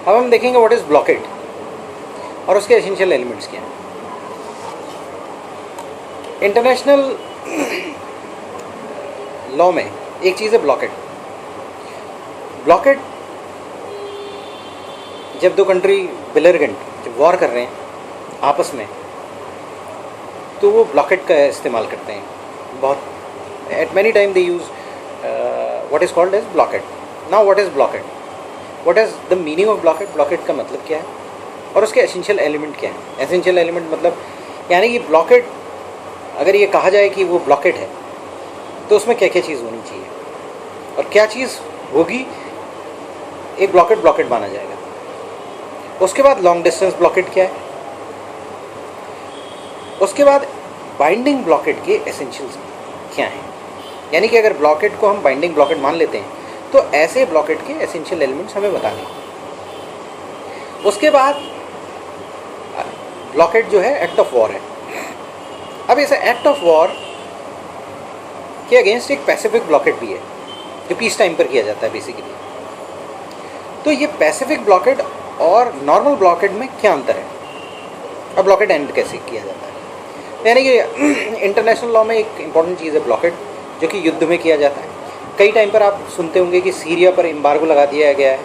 अब हम देखेंगे व्हाट इज़ ब्लॉकेड और उसके एसेंशियल एलिमेंट्स क्या हैं। इंटरनेशनल लॉ में एक चीज़ है ब्लॉकेड। ब्लॉकेड जब दो कंट्री बिलरगेंट जब वॉर कर रहे हैं आपस में, तो वो ब्लॉकेड का इस्तेमाल करते हैं बहुत। At many time they use what is called as blockade. Now what is blockade, what is the meaning of blockade, blockade का मतलब क्या है और उसके एसेंशियल एलिमेंट क्या है। एसेंशियल एलिमेंट मतलब यानी कि ब्लॉकेड, अगर ये कहा जाए कि वो ब्लॉकेड है तो उसमें क्या क्या चीज़ होनी चाहिए और क्या चीज़ होगी एक ब्लॉकेड माना जाएगा। उसके बाद लॉन्ग डिस्टेंस ब्लॉकेड क्या है, उसके बाद बाइंडिंग ब्लॉकेड के एसेंशियल्स क्या हैं। यानी कि अगर ब्लॉकेड को हम बाइंडिंग ब्लॉकेड मान लेते हैं तो ऐसे ब्लॉकेड के एसेंशियल एलिमेंट्स हमें बताने। उसके बाद ब्लॉकेड जो है एक्ट ऑफ वॉर है। अब इस एक्ट ऑफ वॉर के अगेंस्ट एक पैसिफिक ब्लॉकेड भी है जो पीस टाइम पर किया जाता है बेसिकली। तो ये पैसिफिक ब्लॉकेड और नॉर्मल ब्लॉकेड में क्या अंतर है और ब्लॉकेड एंड कैसे किया जाता है। यानी कि इंटरनेशनल लॉ में एक इम्पॉर्टेंट चीज़ है ब्लॉकेड, जो कि युद्ध में किया जाता है। कई टाइम पर आप सुनते होंगे कि सीरिया पर एम्बार्गो लगा दिया गया है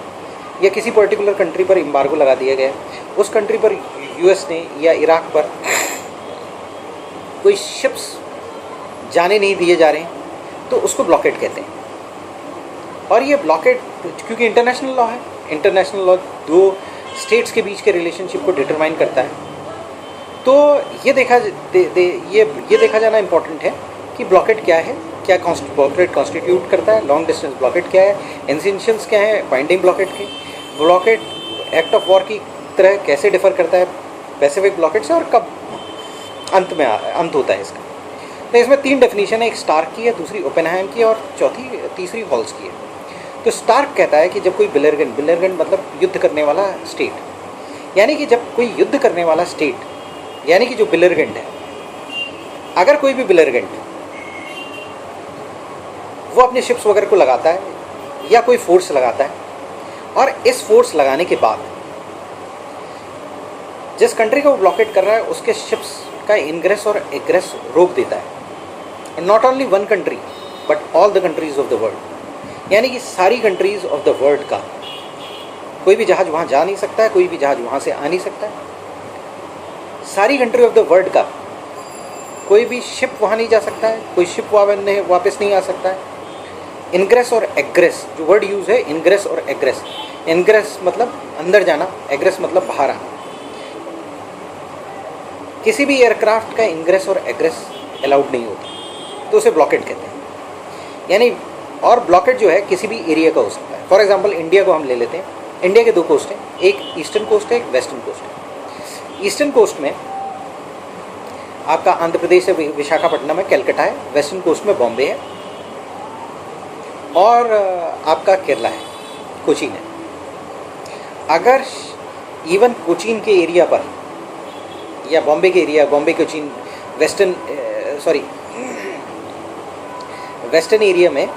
या किसी पर्टिकुलर कंट्री पर एम्बार्गो लगा दिया गया है। उस कंट्री पर यूएस ने या इराक पर कोई शिप्स जाने नहीं दिए जा रहे हैं तो उसको ब्लॉकेड कहते हैं। और ये ब्लॉकेड क्योंकि इंटरनेशनल लॉ है, इंटरनेशनल लॉ दो स्टेट्स के बीच के रिलेशनशिप को डिटरमाइन करता है। तो ये देखा जाना इम्पॉर्टेंट है कि ब्लॉकेड क्या है, क्या ब्लॉकेड कॉन्स्टिट्यूट करता है, लॉन्ग डिस्टेंस ब्लॉकेड क्या है, एसेंशियल्स क्या है बाइंडिंग ब्लॉकेड के, ब्लॉकेड एक्ट ऑफ वॉर की तरह कैसे डिफर करता है पैसिफिक ब्लॉकेड से और कब अंत होता है इसका। तो इसमें 3 डेफिनेशन है, एक स्टार्क की है, दूसरी ओपेनहाइम की है और तीसरी हॉल्स की है। तो स्टार्क कहता है कि जब कोई बिलरगेंट मतलब युद्ध करने वाला स्टेट, यानी कि जब कोई युद्ध करने वाला स्टेट यानी कि जो बिलरगेंट है, अगर कोई भी बिलरगेंट वो अपने शिप्स वगैरह को लगाता है या कोई फोर्स लगाता है और इस फोर्स लगाने के बाद जिस कंट्री को वो ब्लॉकेट कर रहा है उसके शिप्स का इनग्रेस और एग्रेस रोक देता है। Not only one country but all the countries of the world, यानी कि सारी कंट्रीज ऑफ द वर्ल्ड का कोई भी जहाज़ वहाँ जा नहीं सकता है, कोई भी जहाज़ वहाँ से आ नहीं सकता है। सारी कंट्री ऑफ द वर्ल्ड का कोई भी शिप वहाँ नहीं जा सकता है, कोई शिप वापस नहीं आ सकता है। इनग्रेस और एग्रेस जो वर्ड यूज़ है, इनग्रेस और एग्रेस, इनग्रेस मतलब अंदर जाना, एग्रेस मतलब बाहर आना। किसी भी एयरक्राफ्ट का इनग्रेस और एग्रेस अलाउड नहीं होता तो उसे ब्लॉकेड कहते हैं। यानी और ब्लॉकेड जो है किसी भी एरिया का हो सकता है। फॉर एग्जांपल इंडिया को हम ले लेते हैं। इंडिया के 2 कोस्ट हैं, एक ईस्टर्न कोस्ट है, एक वेस्टर्न कोस्ट है। ईस्टर्न कोस्ट में आपका आंध्र प्रदेश है, विशाखापट्टनम है, कलकत्ता है। वेस्टर्न कोस्ट में बॉम्बे है और आपका केरला है, कोचीन है। अगर इवन कोचीन के एरिया पर या बॉम्बे के area, Bombay Cochin western area में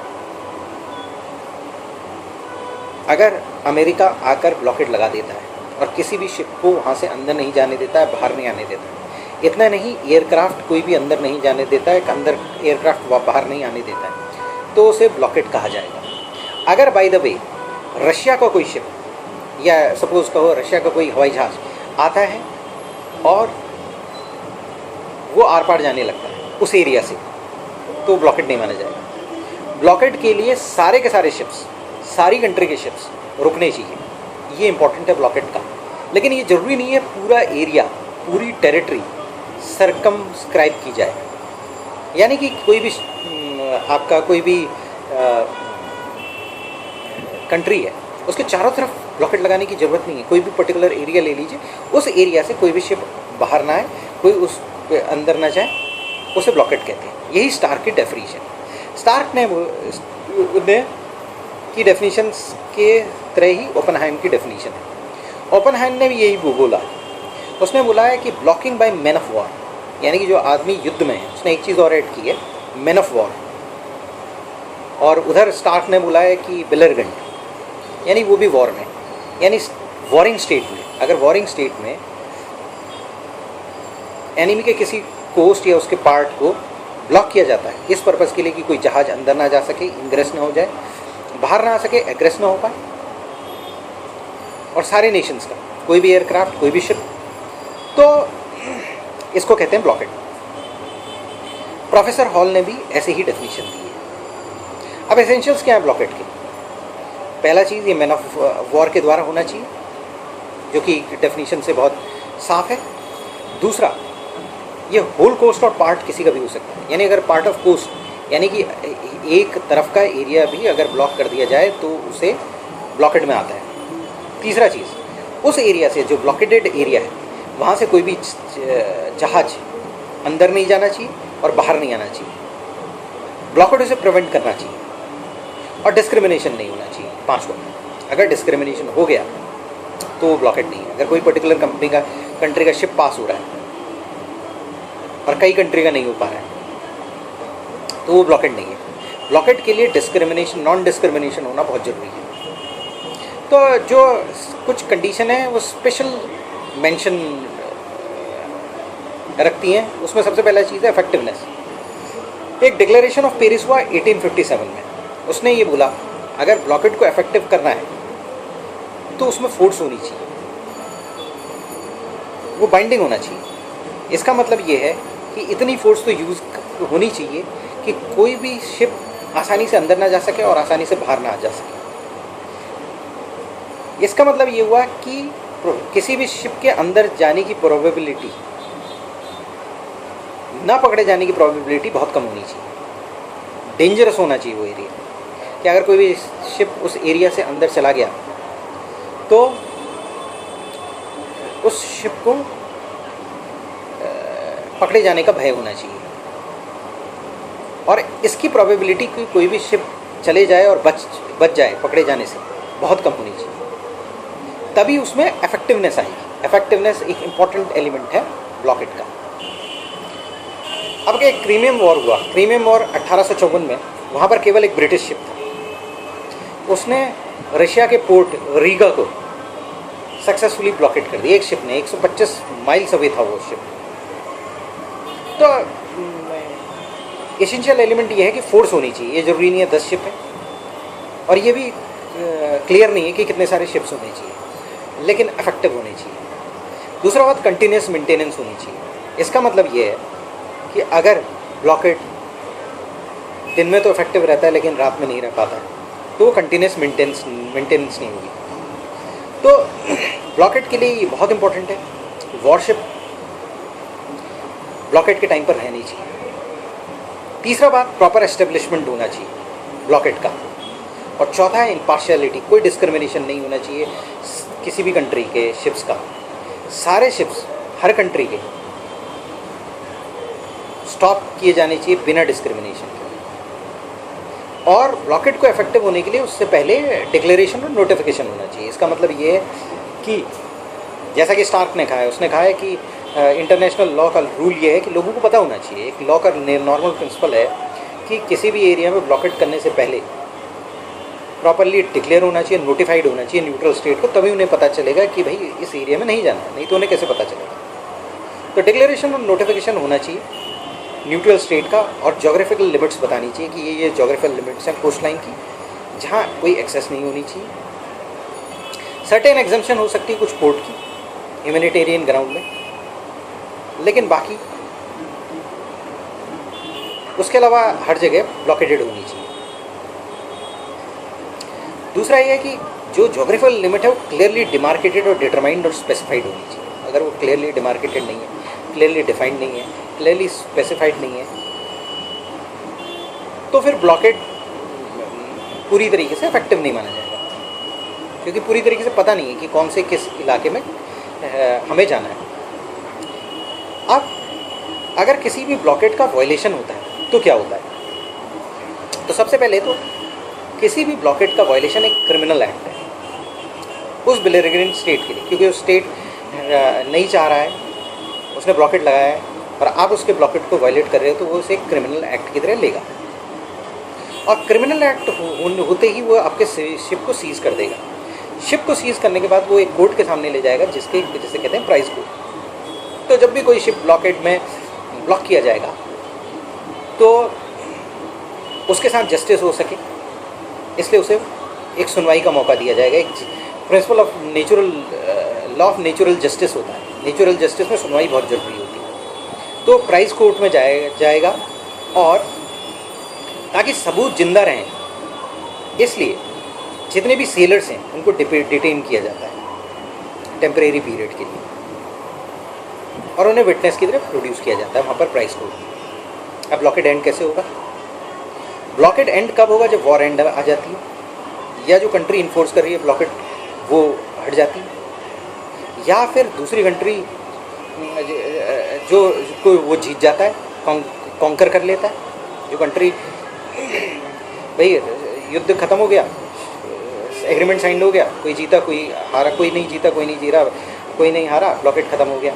अगर अमेरिका आकर ब्लॉकेड लगा देता है और किसी भी शिप को वहाँ से अंदर नहीं जाने देता है, बाहर नहीं आने देता है, इतना नहीं एयरक्राफ्ट कोई भी अंदर नहीं जाने देता है, अंदर एयरक्राफ्ट बाहर नहीं आने देता है, तो उसे ब्लॉकेड कहा जाएगा। अगर बाय द वे रशिया का कोई शिप या सपोज कहो रशिया का कोई हवाई जहाज़ आता है और वो आर पार जाने लगता है उस एरिया से, तो ब्लॉकेड नहीं माना जाएगा। ब्लॉकेड के लिए सारे के सारे शिप्स, सारी कंट्री के शिप्स रुकने चाहिए, ये इंपॉर्टेंट है ब्लॉकेड का। लेकिन ये ज़रूरी नहीं है पूरा एरिया, पूरी टेरिटरी सरकमस्क्राइब की जाए। यानी कि कोई भी आपका कोई भी कंट्री है, उसके चारों तरफ ब्लॉकेट लगाने की ज़रूरत नहीं है। कोई भी पर्टिकुलर एरिया ले लीजिए, उस एरिया से कोई भी शिप बाहर ना आए, कोई उस अंदर ना जाए, उसे ब्लॉकेट कहते हैं। यही स्टार्क की डेफिनेशन। स्टार्क ने की डेफिनेशन के तरह ही ओपेनहाइम की डेफिनेशन है। ओपेनहाइम ने भी यही बोला। उसने बोला है कि blocking by man of war, यानी कि जो आदमी युद्ध में है, उसने एक चीज़ और ऐड की है, मैन ऑफ वॉर। और उधर स्टार्क ने बोला है कि बिलरगेंट, यानी वो भी वॉर में, यानी वॉरिंग स्टेट में, अगर वॉरिंग स्टेट में एनिमी के किसी कोस्ट या उसके पार्ट को ब्लॉक किया जाता है इस पर्पज़ के लिए कि कोई जहाज अंदर ना जा सके, इंग्रेस ना हो जाए, बाहर ना आ सके, एग्रेस ना हो पाए, और सारे नेशंस का कोई भी एयरक्राफ्ट, कोई भी शिप, तो इसको कहते हैं ब्लॉकेड। प्रोफेसर हॉल ने भी ऐसे ही डेफिनेशन दी है। अब एसेंशियल्स क्या है ब्लॉकेड के? पहला चीज़, ये मैन ऑफ वॉर के द्वारा होना चाहिए, जो कि डेफिनेशन से बहुत साफ है। दूसरा, ये होल कोस्ट और पार्ट किसी का भी हो सकता है, यानी अगर पार्ट ऑफ कोस्ट यानी कि एक तरफ का एरिया भी अगर ब्लॉक कर दिया जाए तो उसे ब्लॉकेड में आता है। तीसरा चीज़, उस एरिया से जो ब्लॉकेडेड एरिया है वहाँ से कोई भी जहाज अंदर नहीं जाना चाहिए और बाहर नहीं आना चाहिए, ब्लॉकेड उसे प्रिवेंट करना चाहिए, और डिस्क्रिमिनेशन नहीं होना चाहिए। पाँचों, अगर डिस्क्रिमिनेशन हो गया तो वो ब्लॉकेड नहीं है। अगर कोई पर्टिकुलर कंट्री का शिप पास हो रहा है और कई कंट्री का नहीं हो पा रहा है तो वो ब्लॉकेड नहीं है। ब्लॉकेड के लिए डिस्क्रिमिनेशन, नॉन डिस्क्रिमिनेशन होना बहुत ज़रूरी है। तो जो कुछ कंडीशन है वो स्पेशल मेंशन रखती हैं। उसमें सबसे पहला चीज़ है इफेक्टिवनेस। एक डिक्लेरेशन ऑफ पेरिस हुआ 1857 में, उसने ये बोला अगर ब्लॉकेड को इफेक्टिव करना है तो उसमें फोर्स होनी चाहिए, वो बाइंडिंग होना चाहिए। इसका मतलब ये है कि इतनी फोर्स तो यूज़ होनी चाहिए कि कोई भी शिप आसानी से अंदर ना जा सके और आसानी से बाहर ना आ जा सके। इसका मतलब ये हुआ कि किसी भी शिप के अंदर जाने की प्रोबेबिलिटी, ना पकड़े जाने की प्रोबेबिलिटी बहुत कम होनी चाहिए। डेंजरस होना चाहिए वो एरिया, कि अगर कोई भी शिप उस एरिया से अंदर चला गया तो उस शिप को पकड़े जाने का भय होना चाहिए, और इसकी प्रोबेबिलिटी कि कोई भी शिप चले जाए और बच जाए पकड़े जाने से बहुत कम होनी चाहिए, तभी उसमें इफेक्टिवनेस आएगी। इफेक्टिवनेस एक इम्पॉर्टेंट एलिमेंट है ब्लॉकेड का। अब क्या क्रीमियम वॉर हुआ, क्रीमियम वॉर 1854 में, वहाँ पर केवल एक ब्रिटिश शिप था, उसने रशिया के पोर्ट रीगा को सक्सेसफुली ब्लॉकेट कर दिया। एक शिप ने, 125 माइल्स अवे था वो शिप। तो एसेंशियल एलिमेंट ये है कि फोर्स होनी चाहिए। ये जरूरी नहीं है 10 शिप है, और ये भी क्लियर नहीं है कि कितने सारे शिप्स होने चाहिए, लेकिन इफेक्टिव होने चाहिए। दूसरा बात, कंटिन्यूस मेंटेनेंस होनी चाहिए। इसका मतलब ये है कि अगर ब्लॉकेट दिन में तो इफेक्टिव रहता है लेकिन रात में नहीं रह पाता तो वो कंटिन्यूस मेंटेनेंस नहीं होगी। तो ब्लॉकेट के लिए ये बहुत इंपॉर्टेंट है। वॉरशिप ब्लॉकेट के टाइम पर रहनी चाहिए। तीसरा बात, प्रॉपर एस्टेब्लिशमेंट होना चाहिए ब्लॉकेट का। और चौथा है इम्पार्शियलिटी, कोई डिस्क्रिमिनेशन नहीं होना चाहिए किसी भी कंट्री के शिप्स का। सारे शिप्स हर कंट्री के स्टॉप किए जाने चाहिए बिना डिस्क्रिमिनेशन के। और ब्लॉकेट को इफेक्टिव होने के लिए उससे पहले डिक्लेरेशन और नोटिफिकेशन होना चाहिए। इसका मतलब ये है कि जैसा कि स्टार्क ने कहा है, उसने कहा है कि इंटरनेशनल लॉ का रूल ये है कि लोगों को पता होना चाहिए। एक लॉ का नॉर्मल प्रिंसिपल है कि किसी भी एरिया में ब्लॉकेट करने से पहले प्रॉपरली डिक्लेयर होना चाहिए, नोटिफाइड होना चाहिए न्यूट्रल स्टेट को, तभी उन्हें पता चलेगा कि भाई इस एरिया में नहीं जाना है, नहीं तो उन्हें कैसे पता चलेगा। तो डिक्लेरेशन और नोटिफिकेशन होना चाहिए न्यूट्रल स्टेट का, और जोग्राफिकल लिमिट्स बतानी चाहिए कि ये जोग्राफिकल लिमिट्स हैं कोस्ट लाइन की, जहाँ कोई एक्सेस नहीं होनी चाहिए। सर्टेन एग्जम्पशन हो सकती है कुछ पोर्ट की, ह्यूमैनिटेरियन ग्राउंड में, लेकिन बाकी उसके अलावा हर जगह ब्लॉकेटेड होनी चाहिए। दूसरा ये है कि जो जोग्राफिकल लिमिट है वो क्लियरली डिमार्केटेड और डिटरमाइंड और स्पेसिफाइड होनी चाहिए। अगर वो क्लियरली डिमार्केटेड नहीं है, क्लियरली डिफाइंड नहीं है, क्लियरली स्पेसिफाइड नहीं है, तो फिर ब्लॉकेड पूरी तरीके से इफेक्टिव नहीं माना जाएगा, क्योंकि पूरी तरीके से पता नहीं है कि कौन से किस इलाके में हमें जाना है। अब अगर किसी भी ब्लॉकेड का वायलेशन होता है तो क्या होता है? तो सबसे पहले तो किसी भी ब्लॉकेड का वायलेशन एक क्रिमिनल एक्ट है उस बेलिजेरेंट स्टेट के लिए, क्योंकि उस स्टेट नहीं चाह रहा है, उसने ब्लॉकेट लगाया है और आप उसके ब्लॉकेट को वायलेट कर रहे हो, तो वो उसे क्रिमिनल एक्ट की तरह लेगा, और क्रिमिनल एक्ट होते ही वो आपके शिप को सीज कर देगा। शिप को सीज करने के बाद वो एक कोर्ट के सामने ले जाएगा जिसे कहते हैं प्राइस कोर्ट। तो जब भी कोई शिप ब्लॉकेड में ब्लॉक किया जाएगा तो उसके साथ जस्टिस हो सके, इसलिए उसे एक सुनवाई का मौका दिया जाएगा। एक principle of natural law of natural justice होता है। नेचुरल जस्टिस में सुनवाई बहुत जरूरी होती है। तो प्राइस कोर्ट में जाएगा और ताकि सबूत जिंदा रहें, इसलिए जितने भी सेलर्स हैं उनको डिटेन किया जाता है टेम्परेरी पीरियड के लिए और उन्हें विटनेस की तरफ प्रोड्यूस किया जाता है वहाँ पर प्राइस कोर्ट। अब ब्लॉकेड एंड कैसे होगा? ब्लॉकेड एंड कब होगा? जब वॉर एंड आ जाती है या जो कंट्री इन्फोर्स कर रही है ब्लॉकेड वो हट जाती है, या फिर दूसरी कंट्री जो वो जीत जाता है, कॉन्कर कर लेता है। जो कंट्री भाई युद्ध खत्म हो गया, एग्रीमेंट साइन हो गया, कोई जीता कोई हारा, कोई नहीं जीता कोई नहीं जीरा, कोई नहीं हारा, ब्लॉकेट ख़त्म हो गया।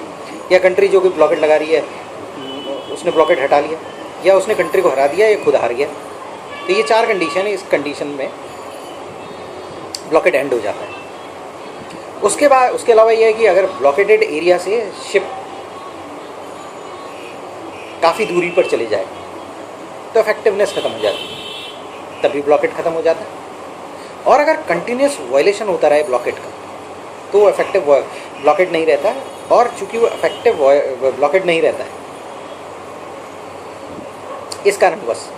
या कंट्री जो कोई ब्लॉकेट लगा रही है उसने ब्लॉकेट हटा लिया, या उसने कंट्री को हरा दिया या खुद हार गया। तो ये 4 कंडीशन है, इस कंडीशन में ब्लॉकेट एंड हो जाता है। उसके अलावा यह है कि अगर ब्लॉकेटेड एरिया से शिप काफ़ी दूरी पर चले जाए तो इफेक्टिवनेस ख़त्म हो जाती है, तभी ब्लॉकेट ख़त्म हो जाता है। और अगर कंटिन्यूस वायलेशन होता रहे ब्लॉकेट का तो वो इफेक्टिव ब्लॉकेट नहीं रहता है। और चूंकि वो इफेक्टिव ब्लॉकेट नहीं रहता है, इस कारण बस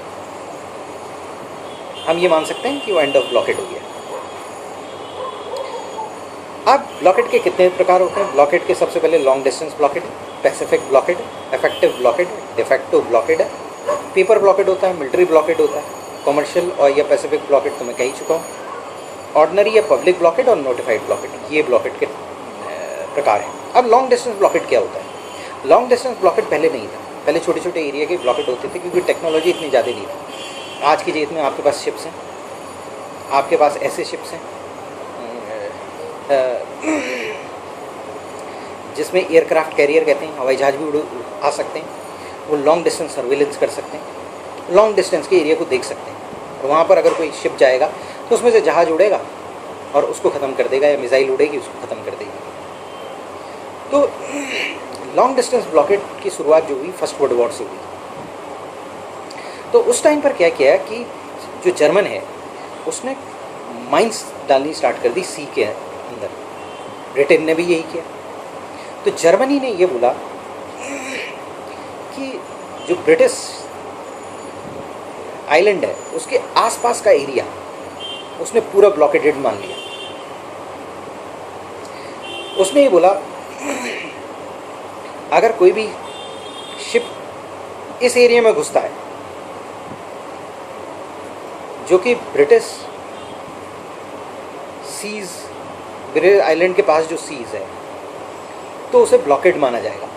हम ये मान सकते हैं कि वो एंड ऑफ ब्लॉकेट हो गया। अब ब्लॉकेट के कितने प्रकार होते हैं? ब्लॉकेट के सबसे पहले long distance blockade, pacific blockade, effective blockade, defective blockade है, पेपर ब्लॉकेट होता है, मिलिट्री ब्लॉकेट होता है, कमर्शियल और या पैसिफिक ब्लॉकेट तो मैं कह ही चुका हूँ, ऑर्डिनरी या पब्लिक ब्लॉकेट और नोटिफाइड ब्लॉकेट, ये ब्लॉकेट के प्रकार हैं। अब लॉन्ग डिस्टेंस ब्लॉकेट क्या होता है? लॉन्ग डिस्टेंस ब्लॉकेट पहले नहीं था, पहले छोटे छोटे एरिया के ब्लॉकेट होते थे क्योंकि टेक्नोलॉजी इतनी ज़्यादा नहीं थी। आज की डेट में आपके पास शिप्स हैं, आपके पास ऐसे शिप्स हैं जिसमें एयरक्राफ्ट कैरियर कहते हैं, हवाई जहाज भी आ सकते हैं, वो लॉन्ग डिस्टेंस सर्विलेंस कर सकते हैं, लॉन्ग डिस्टेंस के एरिया को देख सकते हैं। और वहाँ पर अगर कोई शिप जाएगा तो उसमें से जहाज उड़ेगा और उसको ख़त्म कर देगा, या मिसाइल उड़ेगी उसको ख़त्म कर देगी। तो लॉन्ग डिस्टेंस ब्लॉकेट की शुरुआत जो हुई फर्स्ट वर्ल्ड वॉर से हुई। तो उस टाइम पर क्या किया कि जो जर्मन है उसने माइंस डालनी स्टार्ट कर दी सी के अंदर, ब्रिटेन ने भी यही किया। तो जर्मनी ने ये बोला कि जो ब्रिटिश आइलैंड है उसके आसपास का एरिया उसने पूरा ब्लॉकेटेड मान लिया। उसने ये बोला अगर कोई भी शिप इस एरिया में घुसता है जो कि ब्रिटिश सीज, ब्रिटिश आइलैंड के पास जो सीज है, तो उसे ब्लॉकेड माना जाएगा।